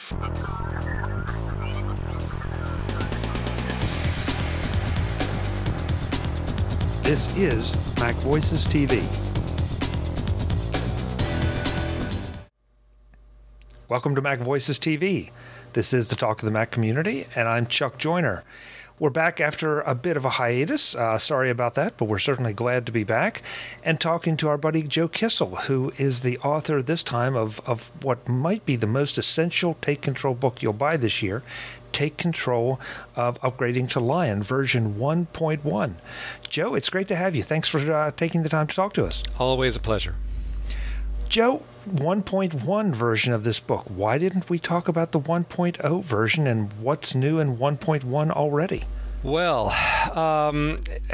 This is MacVoices TV. Welcome to MacVoices TV. This is the Talk of the Mac community, and I'm Chuck Joyner. We're back after a bit of a hiatus. Sorry about that, but we're certainly glad to be back and talking to our buddy Joe Kissell, who is the author this time of what might be the most essential Take Control book you'll buy this year, Take Control of Upgrading to Lion version 1.1. Joe, it's great to have you. Thanks for taking the time to talk to us. Always a pleasure. Joe, 1.1 version of this book. Why didn't we talk about the 1.0 version and what's new in 1.1 already? Well,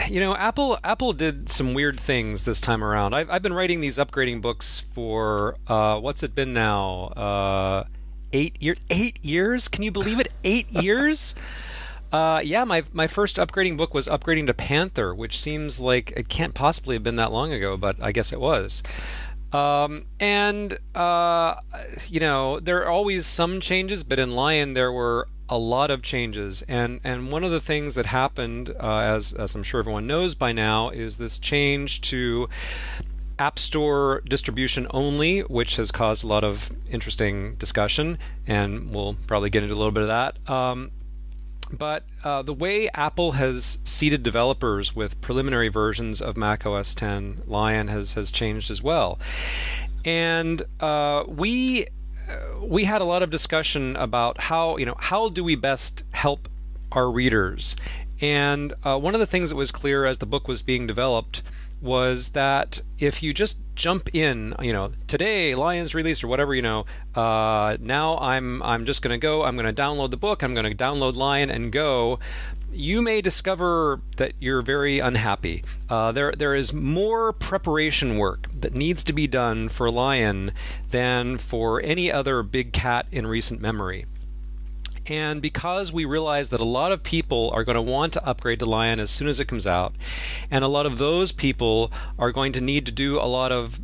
Apple did some weird things this time around. I've been writing these upgrading books for, what's it been now? 8 years? 8 years? Can you believe it? 8 years? My first upgrading book was Upgrading to Panther, which seems like it can't possibly have been that long ago, but I guess it was. There are always some changes, but in Lion there were a lot of changes. And one of the things that happened, as I'm sure everyone knows by now, is this change to App Store distribution only, which has caused a lot of interesting discussion, and we'll probably get into a little bit of that. But the way Apple has seeded developers with preliminary versions of macOS 10 Lion has changed as well. And we had a lot of discussion about how do we best help our readers. And one of the things that was clear as the book was being developed was that if you just jump in, today Lion's released or whatever, now I'm just going to go, I'm going to download the book, I'm going to download Lion and go, you may discover that you're very unhappy. There is more preparation work that needs to be done for Lion than for any other big cat in recent memory. And because we realize that a lot of people are going to want to upgrade to Lion as soon as it comes out, and a lot of those people are going to need to do a lot of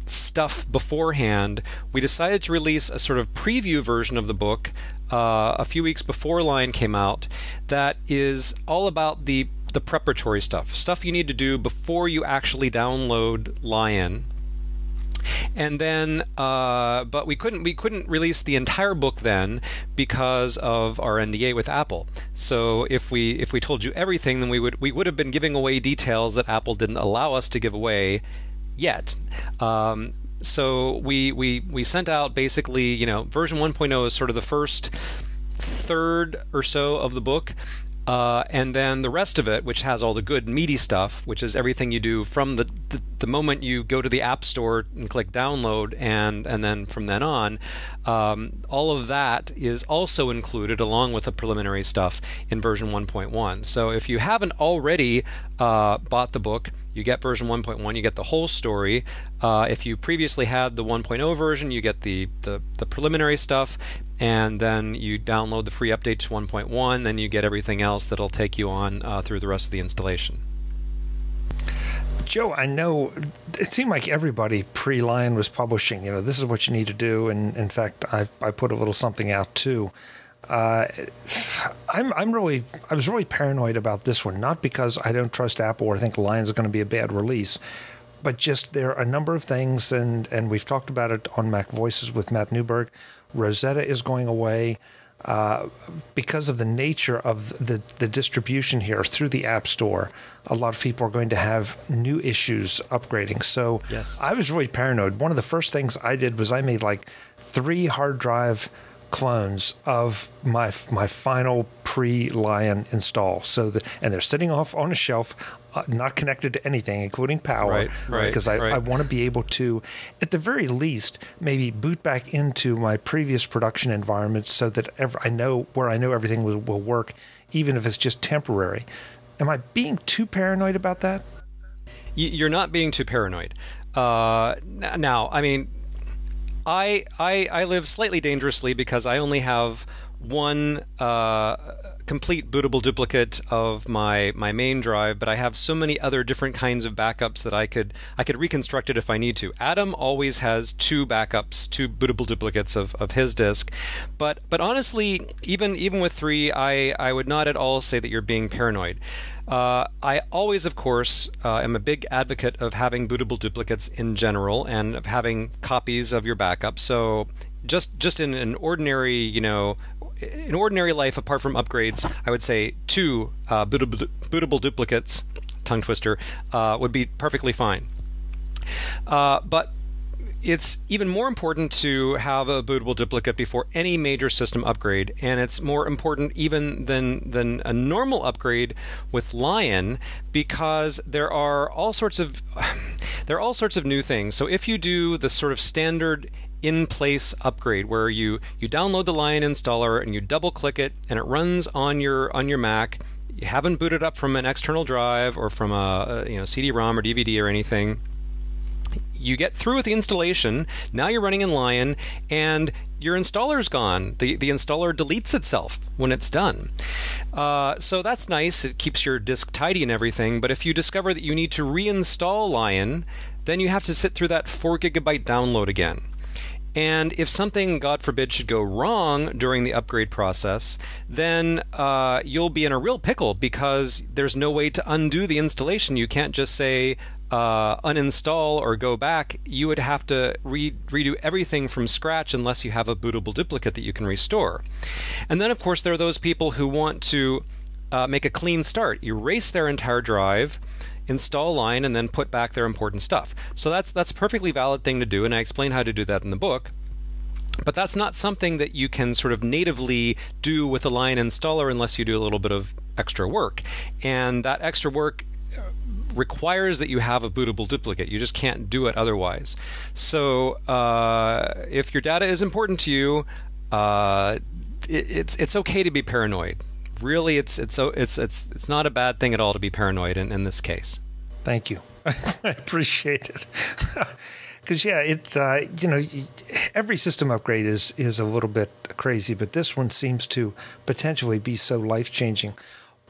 stuff beforehand, we decided to release a sort of preview version of the book a few weeks before Lion came out that is all about the preparatory stuff you need to do before you actually download Lion. And then, but we couldn't release the entire book then because of our NDA with Apple. So if we told you everything, then we would have been giving away details that Apple didn't allow us to give away yet. So we sent out basically, version 1.0 is sort of the first third or so of the book. And then the rest of it, which has all the good meaty stuff, which is everything you do from the moment you go to the App Store and click download, and then from then on, all of that is also included along with the preliminary stuff in version 1.1. So if you haven't already bought the book, you get version 1.1, you get the whole story. If you previously had the 1.0 version, you get the preliminary stuff, and then you download the free update to 1.1, then you get everything else that'll take you on through the rest of the installation. Joe, I know it seemed like everybody pre-Lion was publishing, this is what you need to do, and in fact, I put a little something out too. I was really paranoid about this one, not because I don't trust Apple or think Lion's going to be a bad release, but just there are a number of things, and we've talked about it on MacVoices with Matt Newberg. Rosetta is going away because of the nature of the distribution here through the App Store. A lot of people are going to have new issues upgrading. So yes. I was really paranoid. One of the first things I did was I made like 3 hard drive clones of my final pre-Lion install. And they're sitting off on a shelf, not connected to anything, including power. Right. Because I want to be able to, at the very least, maybe boot back into my previous production environment so that I know everything will work, even if it's just temporary. Am I being too paranoid about that? You're not being too paranoid. Now, I mean, I live slightly dangerously because I only have one complete bootable duplicate of my main drive, but I have so many other different kinds of backups that I could reconstruct it if I need to. Adam always has two backups, two bootable duplicates of his disk, but honestly, even with three, I would not at all say that you're being paranoid. I always, of course, am a big advocate of having bootable duplicates in general and of having copies of your backup. So just in an ordinary, in ordinary life, apart from upgrades, I would say two bootable duplicates, tongue twister, would be perfectly fine. But it's even more important to have a bootable duplicate before any major system upgrade, and it's more important even than a normal upgrade with Lion, because there are all sorts of new things. So if you do the sort of standard in-place upgrade where you download the Lion installer and you double-click it and it runs on your Mac, you haven't booted up from an external drive or from a CD-ROM or DVD or anything. You get through with the installation, now you're running in Lion, and your installer's gone. The installer deletes itself when it's done. So that's nice, it keeps your disk tidy and everything, but if you discover that you need to reinstall Lion, then you have to sit through that 4 gigabyte download again. And if something, God forbid, should go wrong during the upgrade process, then you'll be in a real pickle because there's no way to undo the installation. You can't just say uninstall or go back. You would have to redo everything from scratch unless you have a bootable duplicate that you can restore. And then, of course, there are those people who want to make a clean start, erase their entire drive, install Lion, and then put back their important stuff. So that's a perfectly valid thing to do, and I explain how to do that in the book. But that's not something that you can sort of natively do with a Lion installer unless you do a little bit of extra work. And that extra work requires that you have a bootable duplicate. You just can't do it otherwise. So if your data is important to you, it's okay to be paranoid. Really, it's not a bad thing at all to be paranoid in this case. Thank you. I appreciate it. Because every system upgrade is a little bit crazy, but this one seems to potentially be so life-changing.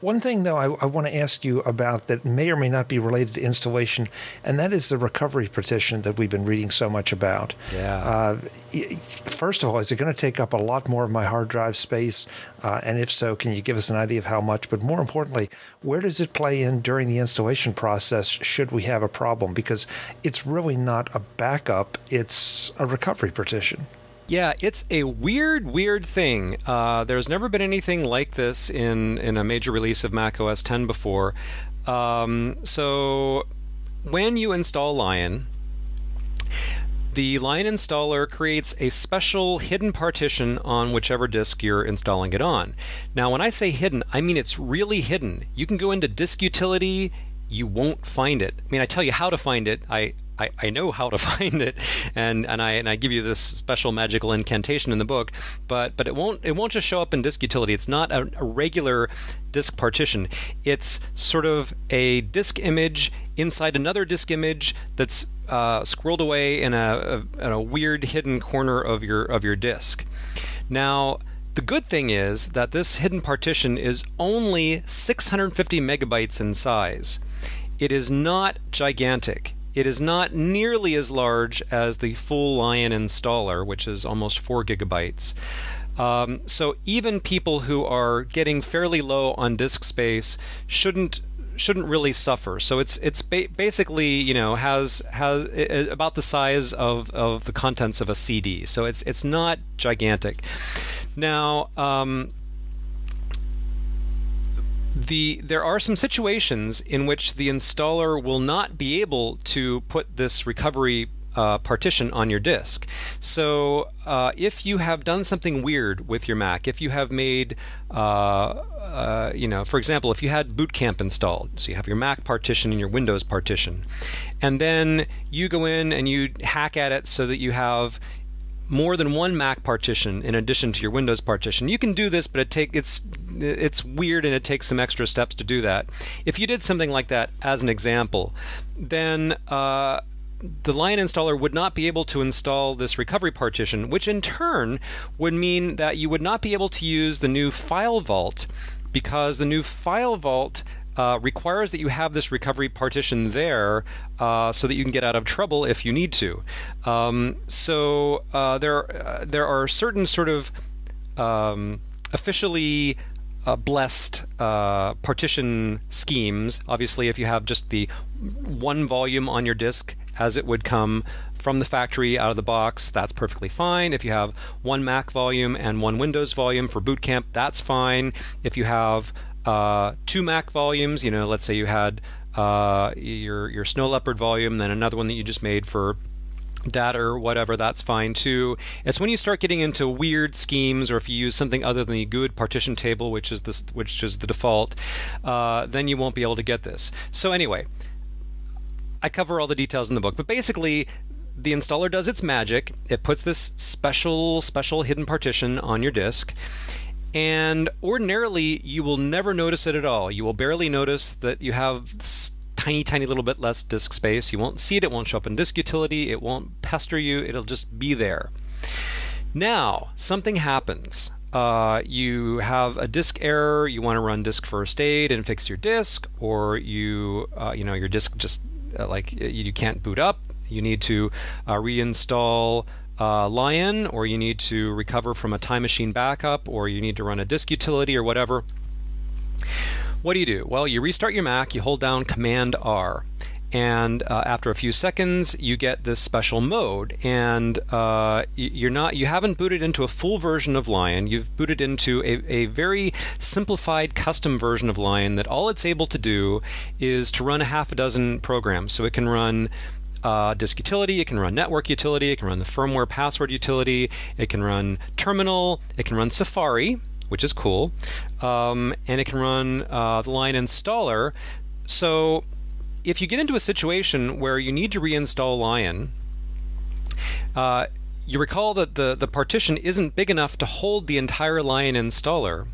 One thing, though, I want to ask you about that may or may not be related to installation, and that is the recovery petition that we've been reading so much about. Yeah. First of all, is it going to take up a lot more of my hard drive space? And if so, can you give us an idea of how much? But more importantly, where does it play in during the installation process should we have a problem? Because it's really not a backup, it's a recovery petition. Yeah, it's a weird thing. There's never been anything like this in a major release of Mac OS X before. So when you install Lion, the Lion installer creates a special hidden partition on whichever disk you're installing it on. Now, when I say hidden, I mean it's really hidden. You can go into Disk Utility, you won't find it. I mean, I tell you how to find it. I know how to find it, and I give you this special magical incantation in the book, but it won't just show up in Disk Utility. It's not a regular disk partition. It's sort of a disk image inside another disk image that's squirreled away in a weird hidden corner of your disk. Now, the good thing is that this hidden partition is only 650 megabytes in size. It is not gigantic. It is not nearly as large as the full Lion installer, which is almost 4 gigabytes. So even people who are getting fairly low on disk space shouldn't really suffer. So it's basically has about the size of the contents of a CD. So it's not gigantic. Now. There are some situations in which the installer will not be able to put this recovery partition on your disk. So if you have done something weird with your Mac, if you have made, for example, if you had Boot Camp installed, so you have your Mac partition and your Windows partition, and then you go in and you hack at it so that you have more than one Mac partition in addition to your Windows partition. You can do this, but it's weird and it takes some extra steps to do that. If you did something like that as an example, then the Lion installer would not be able to install this recovery partition, which in turn would mean that you would not be able to use the new file vault, because the new file vault requires that you have this recovery partition there so that you can get out of trouble if you need to. So there are certain sort of officially blessed partition schemes. Obviously, if you have just the one volume on your disk as it would come from the factory out of the box, that's perfectly fine. If you have one Mac volume and one Windows volume for boot camp, that's fine. If you have two Mac volumes, let's say you had your Snow Leopard volume, then another one that you just made for data or whatever, that's fine too. It's when you start getting into weird schemes, or if you use something other than the GUID partition table, which is the default, then you won't be able to get this. So anyway, I cover all the details in the book, but basically the installer does its magic. It puts this special hidden partition on your disk, and ordinarily you will never notice it at all. You will barely notice that you have tiny little bit less disk space. You won't see it. It won't show up in disk utility. It won't pester you. It'll just be there. Now, something happens. You have a disk error. You want to run disk first aid and fix your disk, or your disk just you can't boot up. You need to reinstall Lion, or you need to recover from a time machine backup, or you need to run a disk utility or whatever. What do? Well, you restart your Mac, you hold down Command R, and after a few seconds you get this special mode, and you haven't booted into a full version of Lion. You've booted into a very simplified custom version of Lion that all it's able to do is to run a half a dozen programs. So it can run disk utility, it can run network utility, it can run the firmware password utility, it can run terminal, it can run Safari, which is cool, and it can run the Lion installer. So if you get into a situation where you need to reinstall Lion, you recall that the partition isn't big enough to hold the entire Lion installer.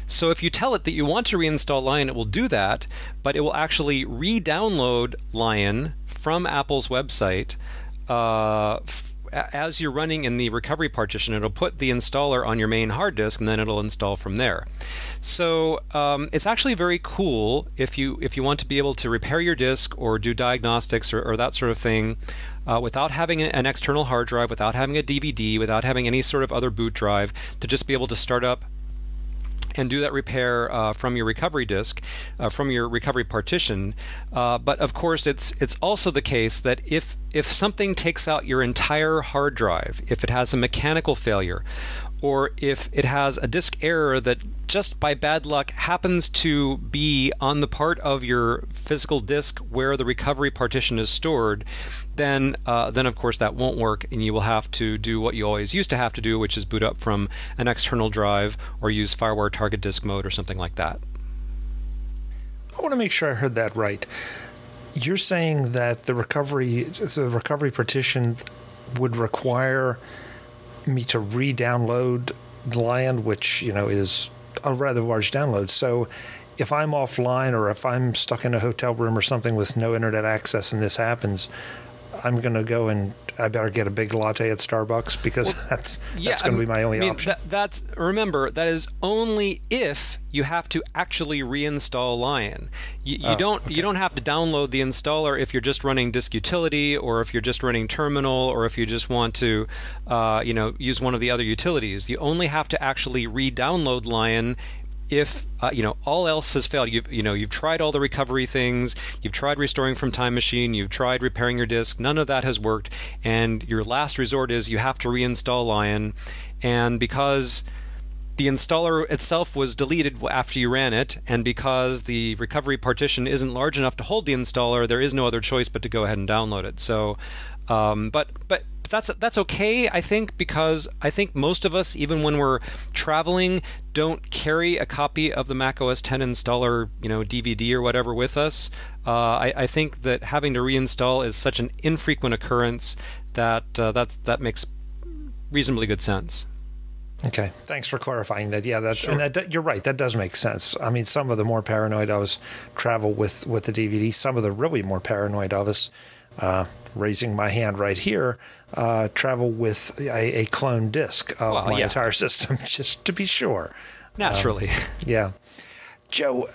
So if you tell it that you want to reinstall Lion, it will do that, but it will actually re-download Lion from Apple's website as you're running in the recovery partition. It'll put the installer on your main hard disk, and then it'll install from there. So it's actually very cool if you want to be able to repair your disk or do diagnostics or that sort of thing without having an external hard drive, without having a DVD, without having any sort of other boot drive, to just be able to start up and do that repair from your recovery disk, from your recovery partition. But of course, it's also the case that if something takes out your entire hard drive, if it has a mechanical failure, or if it has a disk error that just by bad luck happens to be on the part of your physical disk where the recovery partition is stored, then of course that won't work, and you will have to do what you always used to have to do, which is boot up from an external drive or use FireWire target disk mode or something like that. I want to make sure I heard that right. You're saying that the recovery partition would require me to re-download Lion, which is a rather large download. So if I'm offline, or if I'm stuck in a hotel room or something with no internet access and this happens, I'm going to go and I better get a big latte at Starbucks, because that's going to be my only option. Remember, that is only if you have to actually reinstall Lion. You don't have to download the installer if you're just running disk utility, or if you're just running terminal, or if you just want to use one of the other utilities. You only have to actually re-download Lion if all else has failed. You've tried all the recovery things, you've tried restoring from Time Machine, you've tried repairing your disk, none of that has worked, and your last resort is you have to reinstall Lion. And because the installer itself was deleted after you ran it, and because the recovery partition isn't large enough to hold the installer, there is no other choice but to go ahead and download it. So but that's okay, I think, because I think most of us, even when we're traveling, don't carry a copy of the Mac OS X installer, DVD or whatever with us. I think that having to reinstall is such an infrequent occurrence that makes reasonably good sense. Okay, thanks for clarifying that. Yeah, Sure. And you're right. That does make sense. I mean, some of the more paranoid of us travel with the DVD. Some of the really more paranoid of us raising my hand right here, travel with a clone disk of my entire system, just to be sure. Naturally. Yeah. Joe,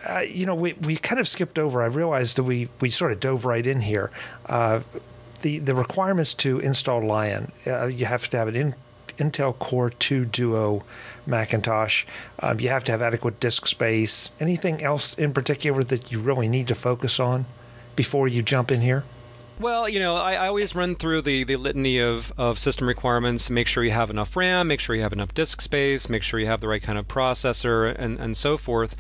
we kind of skipped over. I realized that we sort of dove right in here. The requirements to install Lion, you have to have an Intel Core 2 Duo Macintosh. You have to have adequate disk space. Anything else in particular that you really need to focus on before you jump in here? Well, I always run through the litany of system requirements. Make sure you have enough RAM, make sure you have enough disk space, make sure you have the right kind of processor, and so forth.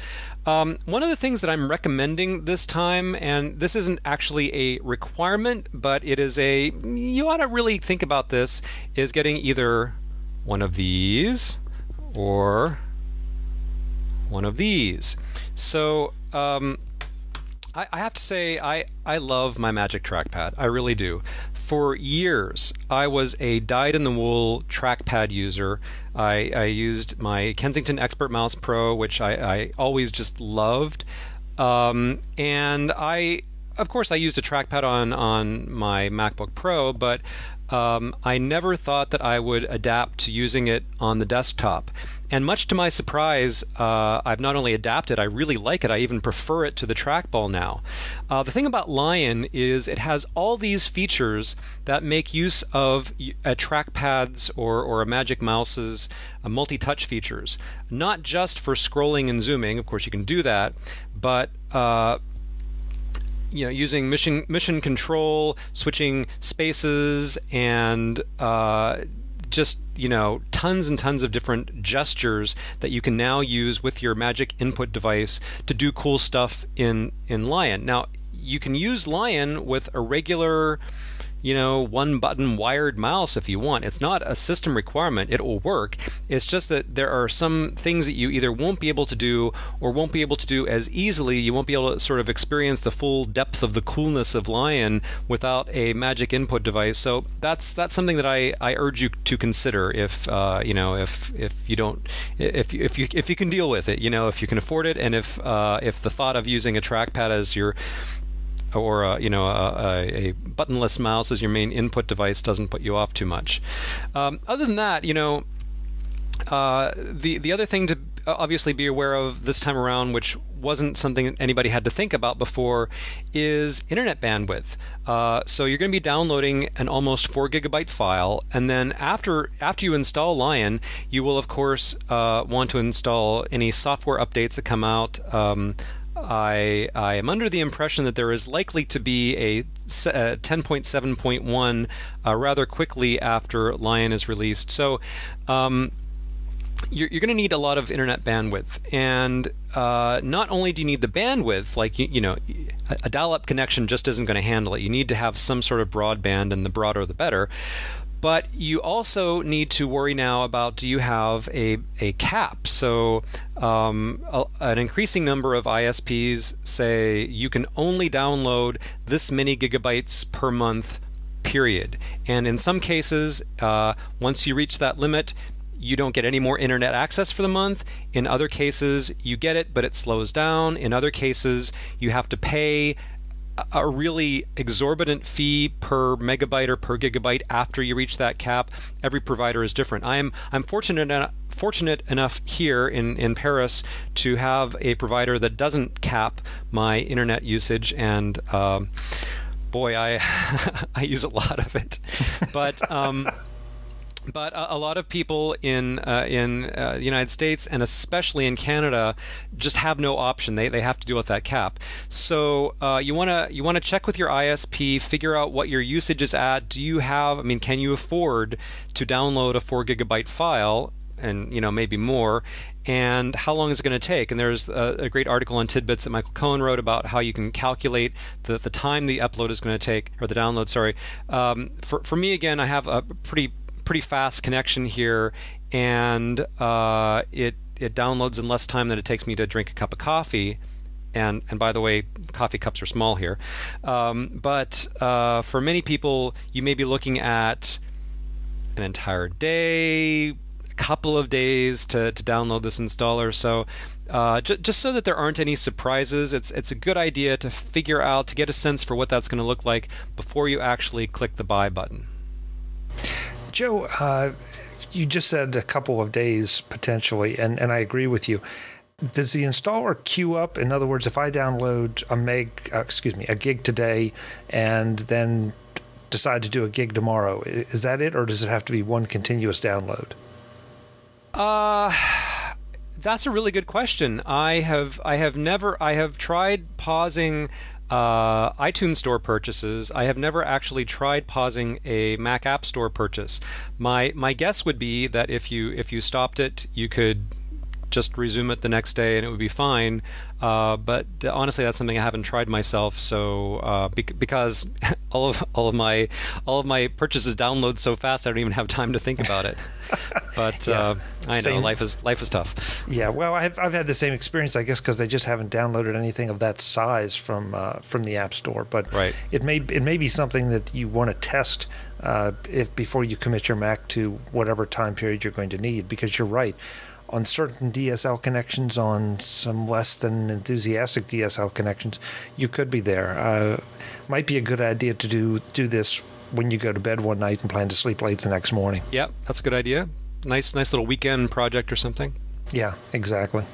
One of the things that I'm recommending this time, and this isn't actually a requirement, but it is you ought to really think about this, is getting either one of these or one of these. So, I have to say, I love my Magic Trackpad. I really do. For years, I was a dyed-in-the-wool trackpad user. I used my Kensington Expert Mouse Pro, which I always just loved. And of course, I used a trackpad on my MacBook Pro, but I never thought that I would adapt to using it on the desktop. And much to my surprise, I've not only adapted, I really like it. I even prefer it to the trackball now. The thing about Lion is it has all these features that make use of trackpads or a Magic Mouse's multi-touch features. Not just for scrolling and zooming, of course you can do that, but using mission control, switching spaces, and just tons and tons of different gestures that you can now use with your Magic input device to do cool stuff in Lion. Now, you can use Lion with a regular one button wired mouse if you want. It's not a system requirement. It will work. It's just that there are some things that you either won't be able to do or won't be able to do as easily. You won't be able to sort of experience the full depth of the coolness of Lion without a Magic input device. So that's something that I urge you to consider if you can deal with it, if you can afford it, and if the thought of using a trackpad as your or a buttonless mouse as your main input device doesn't put you off too much. Other than that, the other thing to obviously be aware of this time around, which wasn't something that anybody had to think about before, is internet bandwidth. So you're going to be downloading an almost 4 gigabyte file, and then after you install Lion, you will of course want to install any software updates that come out. I am under the impression that there is likely to be a 10.7.1 rather quickly after Lion is released. So you're going to need a lot of internet bandwidth, and not only do you need the bandwidth, like a dial-up connection just isn't going to handle it. You need to have some sort of broadband, and the broader the better. But you also need to worry now about, do you have a cap? So an increasing number of ISPs say you can only download this many gigabytes per month, period. And in some cases, once you reach that limit, you don't get any more internet access for the month. In other cases, you get it, but it slows down. In other cases, you have to pay a really exorbitant fee per megabyte or per gigabyte after you reach that cap. Every provider is different. I'm fortunate enough here in Paris to have a provider that doesn't cap my internet usage, and boy, I use a lot of it. But a lot of people in the United States, and especially in Canada, just have no option. They have to deal with that cap. So you wanna check with your ISP, figure out what your usage is at. Can you afford to download a 4 gigabyte file, and maybe more, and how long is it going to take? And there's a great article on Tidbits that Michael Cohen wrote about how you can calculate the time the upload is going to take, or the download. Sorry. For me, again, I have a pretty fast connection here, and it downloads in less time than it takes me to drink a cup of coffee. And by the way, coffee cups are small here. But for many people, you may be looking at an entire day, a couple of days to download this installer. So just so that there aren't any surprises, it's a good idea to figure out, to get a sense for what that's going to look like before you actually click the buy button. Joe, you just said a couple of days potentially, and I agree with you. Does the installer queue up? In other words, if I download a gig today and then decide to do a gig tomorrow, is that it, or does it have to be one continuous download? That's a really good question. I have tried pausing iTunes Store purchases. I have never actually tried pausing a Mac App Store purchase. My guess would be that if you stopped it, you could just resume it the next day and it would be fine. But honestly, that's something I haven't tried myself. So because all of my purchases download so fast, I don't even have time to think about it. But I know same. life is tough. Yeah, well, I've had the same experience, I guess, because they just haven't downloaded anything of that size from the App Store. But right. it may be something that you want to test before you commit your Mac to whatever time period you're going to need, because you're right. On certain DSL connections, on some less than enthusiastic DSL connections, you could be there. Might be a good idea to do this when you go to bed one night and plan to sleep late the next morning. Yep, that's a good idea. Nice little weekend project or something. Yeah, exactly.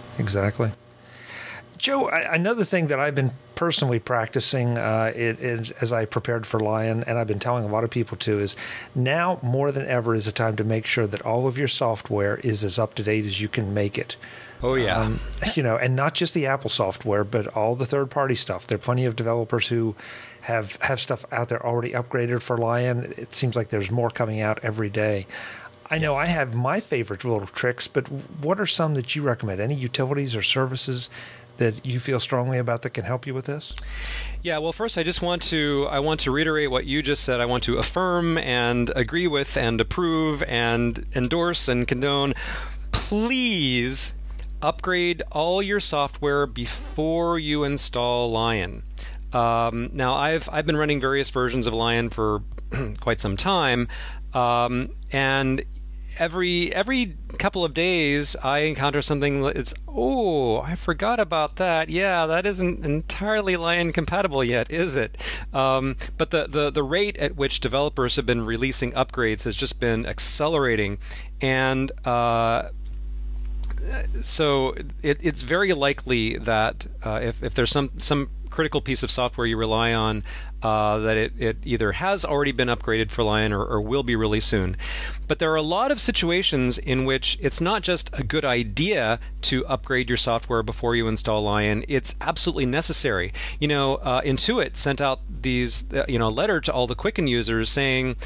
Joe, another thing that I've been personally practicing as I prepared for Lion, and I've been telling a lot of people too, is now more than ever is a time to make sure that all of your software is as up to date as you can make it. Oh yeah. And not just the Apple software, but all the third-party stuff. There are plenty of developers who have stuff out there already upgraded for Lion. It seems like there's more coming out every day. I know I have my favorite little tricks, but what are some that you recommend? Any utilities or services that you feel strongly about that can help you with this? Yeah, well, first I want to reiterate what you just said. I want to affirm and agree with and approve and endorse and condone. Please upgrade all your software before you install Lion. Now, I've been running various versions of Lion for quite some time, and every couple of days I encounter something that's, I forgot about that. Yeah, that isn't entirely Lion compatible yet, is it? But the rate at which developers have been releasing upgrades has just been accelerating, and so it's very likely that if there's some critical piece of software you rely on, that it either has already been upgraded for Lion or will be really soon. But there are a lot of situations in which it's not just a good idea to upgrade your software before you install Lion, it's absolutely necessary. Intuit sent out these letter to all the Quicken users saying,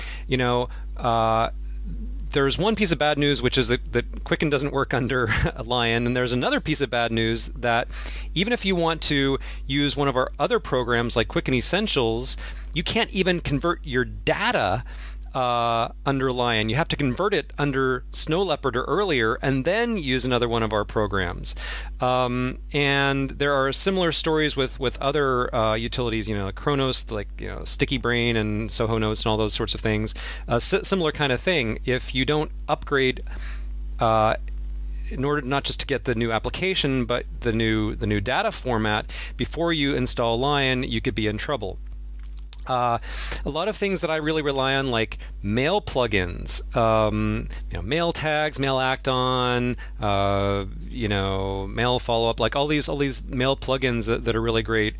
there's one piece of bad news, which is that Quicken doesn't work under Lion, and there's another piece of bad news that even if you want to use one of our other programs like Quicken Essentials, you can't even convert your data under Lion. You have to convert it under Snow Leopard or earlier, and then use another one of our programs. And there are similar stories with other utilities, Kronos, like Sticky Brain and Soho Notes and all those sorts of things. Similar kind of thing. If you don't upgrade, in order not just to get the new application, but the new data format before you install Lion, you could be in trouble. A lot of things that I really rely on, like mail plugins, mail tags, mail act-on, mail follow-up, like all these mail plugins that are really great.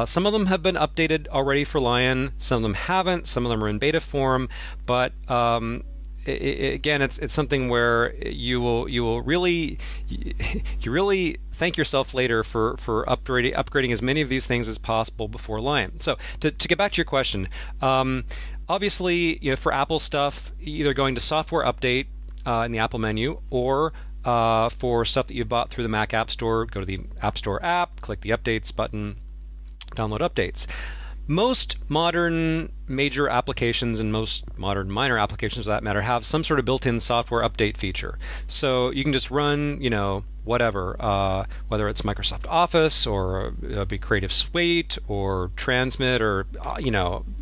Some of them have been updated already for Lion, some of them haven't, some of them are in beta form, but again, it's something where you will really thank yourself later for upgrading as many of these things as possible before Lion. So to get back to your question, obviously, for Apple stuff, either going to Software Update in the Apple menu, or for stuff that you've bought through the Mac App Store, go to the App Store app, click the Updates button, download updates. Most modern major applications and most modern minor applications, for that matter, have some sort of built-in software update feature. So you can just run, whatever, whether it's Microsoft Office or be Creative Suite or Transmit or,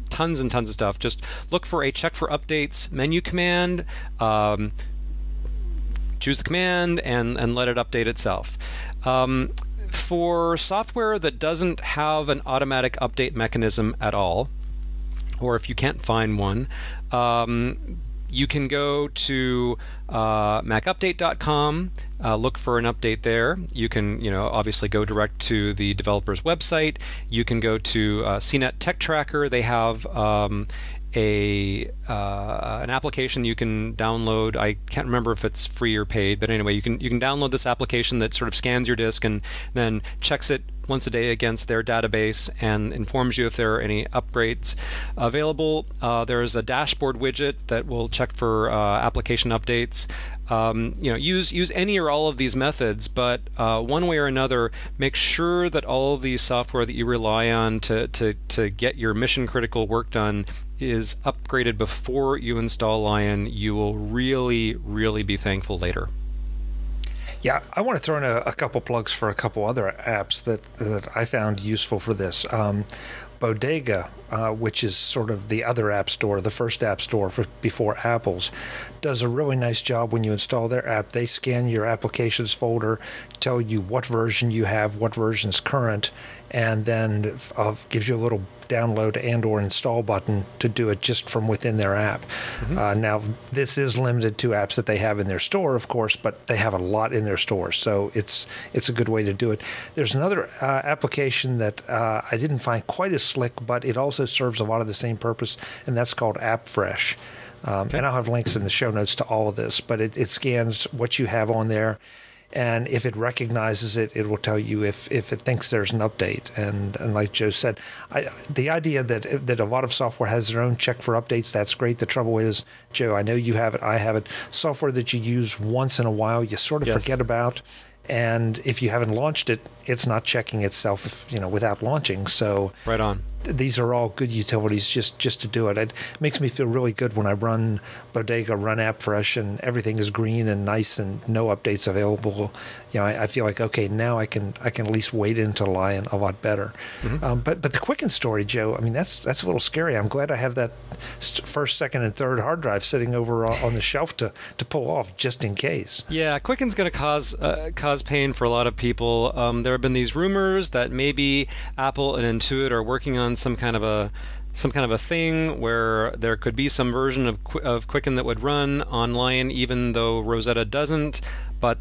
tons and tons of stuff. Just look for a check for updates menu command. choose the command and let it update itself. For software that doesn't have an automatic update mechanism at all, or if you can't find one, you can go to macupdate.com, look for an update there. You can, obviously go direct to the developer's website. You can go to CNET Tech Tracker. They have an application you can download. I can't remember if it's free or paid, but anyway, you can download this application that sort of scans your disk and then checks it once a day against their database and informs you if there are any upgrades available. There's a dashboard widget that will check for application updates. Use any or all of these methods, but one way or another, make sure that all of the software that you rely on to get your mission critical work done is upgraded before you install Lion. You will really, really be thankful later. Yeah, I want to throw in a couple plugs for a couple other apps that I found useful for this. Bodega, which is sort of the other app store, the first app store before Apple's, does a really nice job when you install their app. They scan your applications folder, tell you what version you have, what version's current, and then gives you a little download and or install button to do it just from within their app. Mm-hmm. Now, this is limited to apps that they have in their store, of course, but they have a lot in their store, so it's a good way to do it. There's another application that I didn't find quite as slick, but it also serves a lot of the same purpose, and that's called AppFresh. And I'll have links in the show notes to all of this, but it scans what you have on there. And if it recognizes it, it will tell you if it thinks there's an update. And like Joe said, the idea that a lot of software has their own check for updates, that's great. The trouble is, Joe, I know you have it, I have it. Software that you use once in a while, you sort of forget about. And if you haven't launched it, it's not checking itself, without launching. So right on. These are all good utilities just to do it. It makes me feel really good when I run Bodega, run AppFresh, and everything is green and nice and no updates available. I feel like, okay, now I can at least wait into Lion a lot better. Mm-hmm. But the Quicken story, Joe, I mean, that's a little scary. I'm glad I have that first, second, and third hard drive sitting over on the shelf to pull off just in case. Yeah, Quicken's going to cause pain for a lot of people. There have been these rumors that maybe Apple and Intuit are working on some kind of a thing where there could be some version of Quicken that would run on Lion, even though Rosetta doesn't. But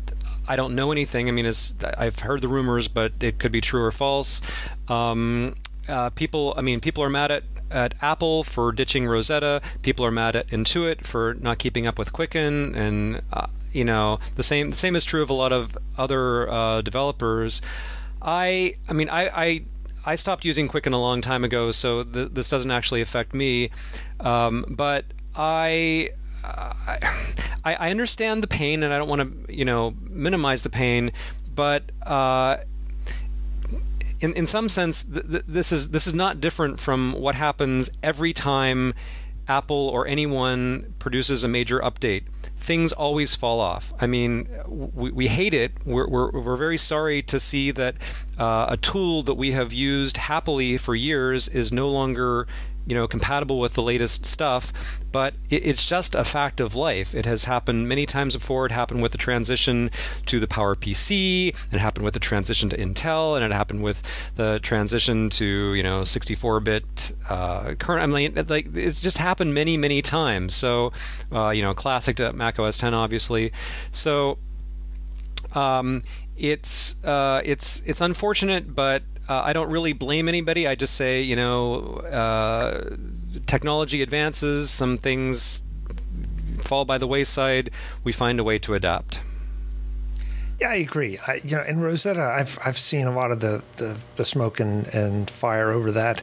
I don't know anything. I mean, I've heard the rumors, but it could be true or false. People are mad at Apple for ditching Rosetta. People are mad at Intuit for not keeping up with Quicken, and the same is true of a lot of other developers. I stopped using Quicken a long time ago, so this doesn't actually affect me. But I understand the pain, and I don't want to minimize the pain. But in some sense, this is not different from what happens every time Apple or anyone produces a major update. Things always fall off. I mean, we hate it. We're very sorry to see that a tool that we have used happily for years is no longer compatible with the latest stuff, but it's just a fact of life. It has happened many times before. It happened with the transition to the PowerPC, it happened with the transition to Intel, and it happened with the transition to 64-bit current. I mean, it's just happened many times. So classic to Mac OS X, obviously. So it's unfortunate, but I don't really blame anybody. I just say, technology advances, some things fall by the wayside. We find a way to adapt. Yeah, I agree. In Rosetta, I've seen a lot of the smoke and fire over that.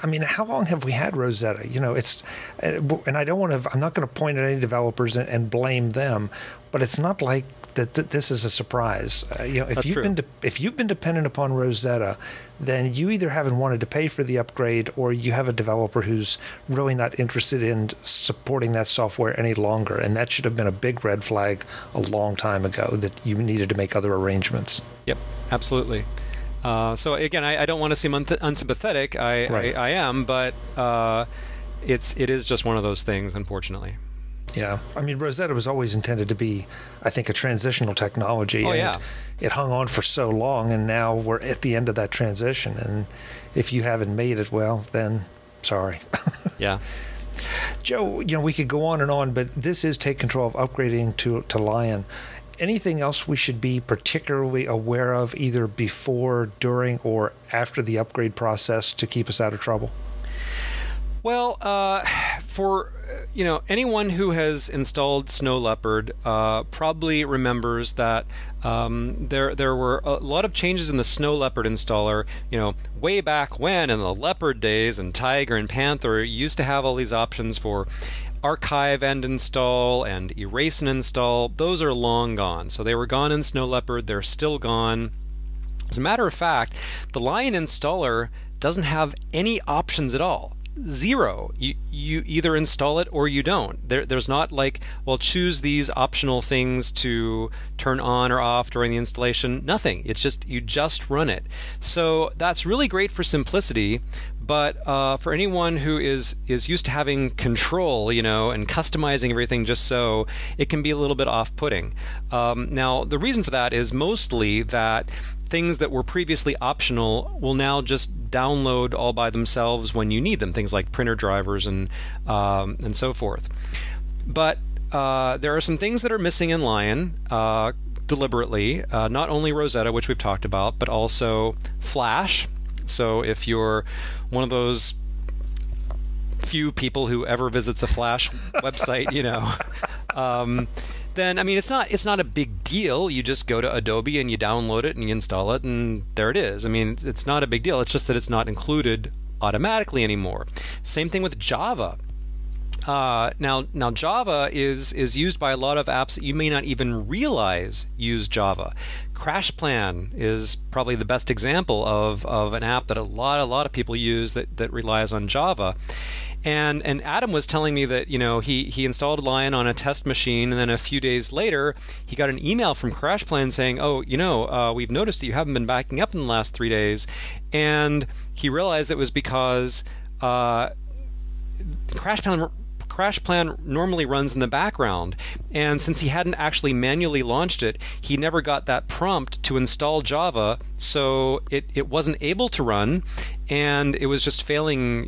I mean, how long have we had Rosetta? And I don't want to. I'm not going to point at any developers and blame them, but it's not like that this is a surprise. If you've been dependent upon Rosetta, then you either haven't wanted to pay for the upgrade, or you have a developer who's really not interested in supporting that software any longer, and that should have been a big red flag a long time ago that you needed to make other arrangements. Yep, absolutely. So again, I don't want to seem unsympathetic. I am, but it is just one of those things, unfortunately. Yeah. I mean, Rosetta was always intended to be, I think, a transitional technology. Oh, yeah. It hung on for so long, and now we're at the end of that transition. And if you haven't made it, well, then sorry. Yeah. Joe, we could go on and on, but this is Take Control of upgrading to Lion. Anything else we should be particularly aware of either before, during, or after the upgrade process to keep us out of trouble? Well, for anyone who has installed Snow Leopard probably remembers that there were a lot of changes in the Snow Leopard installer. Way back when in the Leopard days, and Tiger and Panther used to have all these options for archive and install and erase and install. Those are long gone. So they were gone in Snow Leopard. They're still gone. As a matter of fact, the Lion installer doesn't have any options at all. Zero. You either install it or you don't. There's not like, well, choose these optional things to turn on or off during the installation. Nothing. It's just, you just run it. So that's really great for simplicity. But for anyone who is used to having control, and customizing everything just so, it can be a little bit off-putting. Now, the reason for that is mostly that things that were previously optional will now just download all by themselves when you need them. Things like printer drivers and so forth. But there are some things that are missing in Lion deliberately. Not only Rosetta, which we've talked about, but also Flash. So if you're one of those few people who ever visits a Flash website, then it's not a big deal. You just go to Adobe and you download it and you install it, and there it is. It's not a big deal. It's just that it's not included automatically anymore. Same thing with Java. Now Java is used by a lot of apps that you may not even realize use Java. CrashPlan is probably the best example of an app that a lot of people use that relies on Java. And Adam was telling me that he installed Lion on a test machine, and then a few days later he got an email from CrashPlan saying, we've noticed that you haven't been backing up in the last 3 days, and he realized it was because CrashPlan normally runs in the background, and since he hadn't actually manually launched it, he never got that prompt to install Java, so it wasn't able to run, and it was just failing,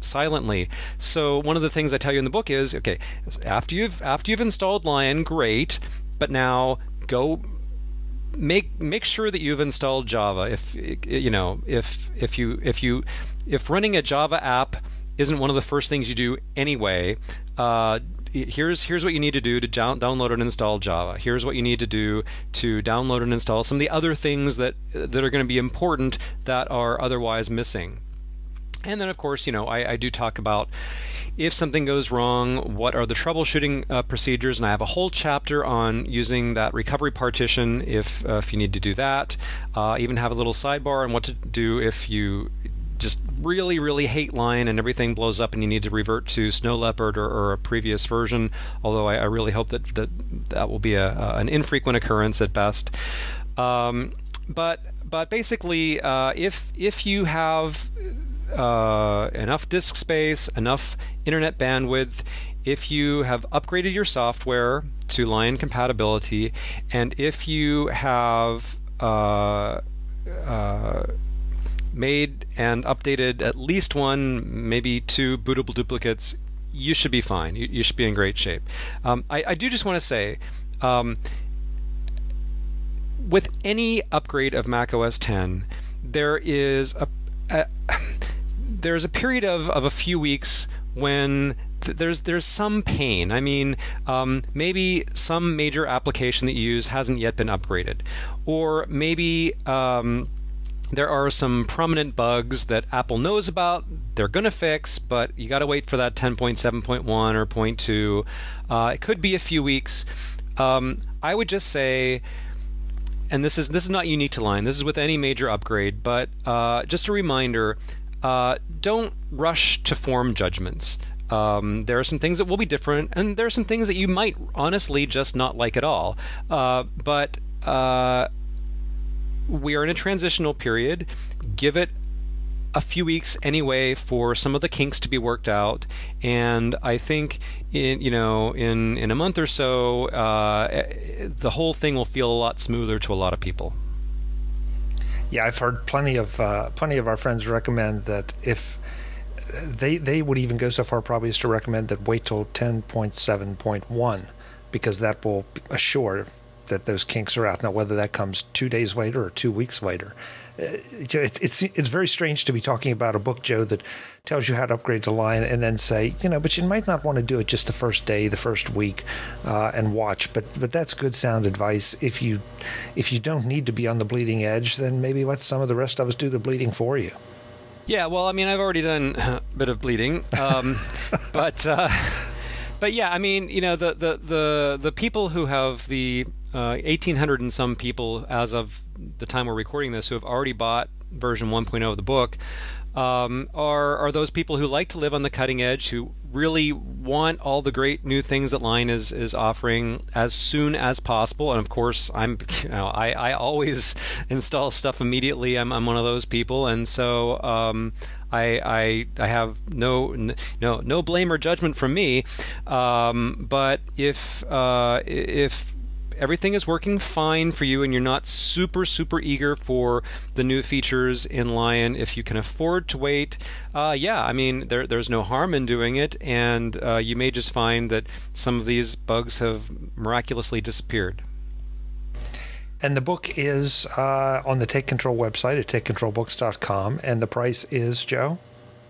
silently. So one of the things I tell you in the book is, okay, after you've installed Lion, great, but now go make sure that you've installed Java. If running a Java app isn't one of the first things you do anyway, here's what you need to do to download and install Java. Here's what you need to do to download and install some of the other things that are going to be important that are otherwise missing. And then, of course, I do talk about if something goes wrong, what are the troubleshooting procedures, and I have a whole chapter on using that recovery partition if you need to do that. Even have a little sidebar on what to do if you just really, really hate Lion and everything blows up and you need to revert to Snow Leopard or a previous version, although I really hope that will be an infrequent occurrence at best. But basically, if you have enough disk space, enough internet bandwidth, if you have upgraded your software to Lion compatibility, and if you have made and updated at least one, maybe two bootable duplicates, you should be fine. You should be in great shape. I do just want to say, with any upgrade of macOS 10, there is there's a period of a few weeks when there's some pain. Maybe some major application that you use hasn't yet been upgraded, or maybe there are some prominent bugs that Apple knows about, they're going to fix, but you got to wait for that 10.7.1 or 0.2. It could be a few weeks. I would just say, and this is not unique to Lion, this is with any major upgrade, but just a reminder, don't rush to form judgments. There are some things that will be different, and there are some things that you might honestly just not like at all. But we are in a transitional period. Give it a few weeks anyway for some of the kinks to be worked out, and I think in a month or so, the whole thing will feel a lot smoother to a lot of people. Yeah, I've heard plenty of our friends recommend that if they would even go so far probably as to recommend that wait till 10.7.1, because that will assure that those kinks are out. Now, whether that comes 2 days later or 2 weeks later, it's very strange to be talking about a book, Joe, that tells you how to upgrade to Lion and then say, but you might not want to do it just the first day, the first week, and watch. But that's good sound advice. If you don't need to be on the bleeding edge, then maybe let some of the rest of us do the bleeding for you. Yeah, well, I mean, I've already done a bit of bleeding, but yeah, I mean, the people who have the 1,800 and some people as of the time we're recording this who have already bought version 1.0 of the book are those people who like to live on the cutting edge, who really want all the great new things that Lion is offering as soon as possible. And of course, I always install stuff immediately. I'm one of those people, and so I have no blame or judgment from me. But if everything is working fine for you and you're not super eager for the new features in Lion, if you can afford to wait, I mean, there's no harm in doing it, and you may just find that some of these bugs have miraculously disappeared. And the book is on the Take Control website at takecontrolbooks.com, and the price is, Joe?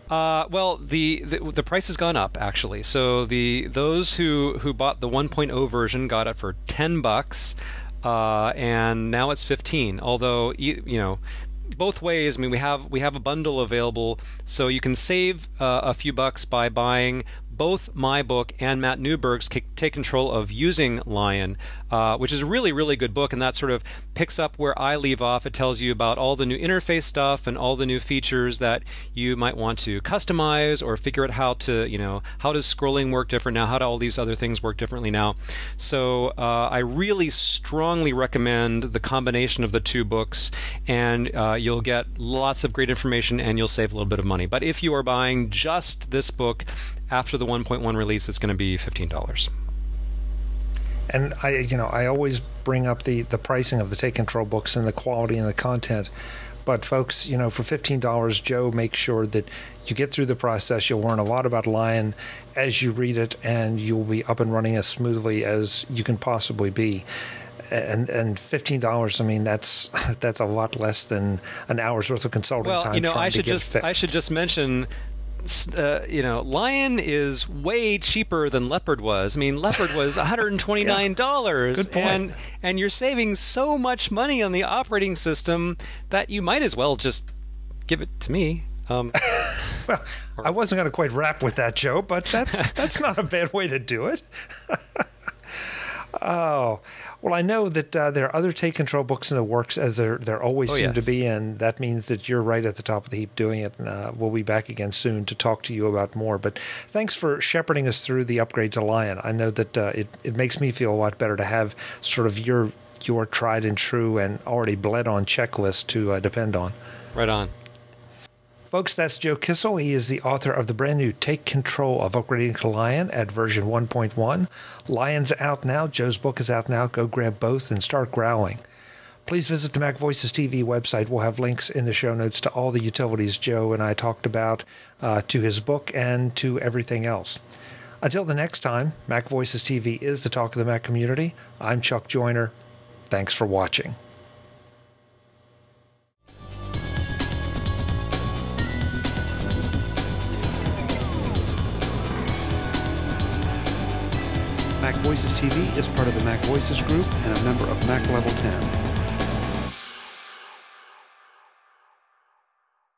Well, the price has gone up, actually. So those who bought the 1.0 version got it for $10, and now it's $15. Although both ways, I mean, we have a bundle available, so you can save a few bucks by buying both my book and Matt Newberg's Take Control of Using Lion, which is a really good book, and that sort of picks up where I leave off. It tells you about all the new interface stuff and all the new features that you might want to customize or figure out how does scrolling work different now, how do all these other things work differently now. So I really strongly recommend the combination of the two books, and you'll get lots of great information and you'll save a little bit of money. But if you are buying just this book after the 1.1 release, it's going to be $15. And I always bring up the pricing of the Take Control books and the quality and the content. But folks, for $15, Joe makes sure that you get through the process. You'll learn a lot about Lion as you read it, and you'll be up and running as smoothly as you can possibly be. And $15, I mean, that's a lot less than an hour's worth of consulting time. Well, I should just mention, Lion is way cheaper than Leopard was. I mean, Leopard was $129. Yeah, good point. And you're saving so much money on the operating system that you might as well just give it to me. Well, I wasn't going to quite rap with that, Joe, but that's not a bad way to do it. Oh, well, I know that there are other Take Control books in the works, as there always seem to be, and that means that you're right at the top of the heap doing it. And we'll be back again soon to talk to you about more. But thanks for shepherding us through the upgrade to Lion. I know that it makes me feel a lot better to have sort of your tried and true and already bled on checklist to depend on. Right on. Folks, that's Joe Kissell. He is the author of the brand new Take Control of Upgrading to Lion at version 1.1. Lion's out now. Joe's book is out now. Go grab both and start growling. Please visit the MacVoices TV website. We'll have links in the show notes to all the utilities Joe and I talked about, to his book, and to everything else. Until the next time, MacVoices TV is the talk of the Mac community. I'm Chuck Joyner. Thanks for watching. MacVoices TV is part of the MacVoices Group and a member of Mac Level 10.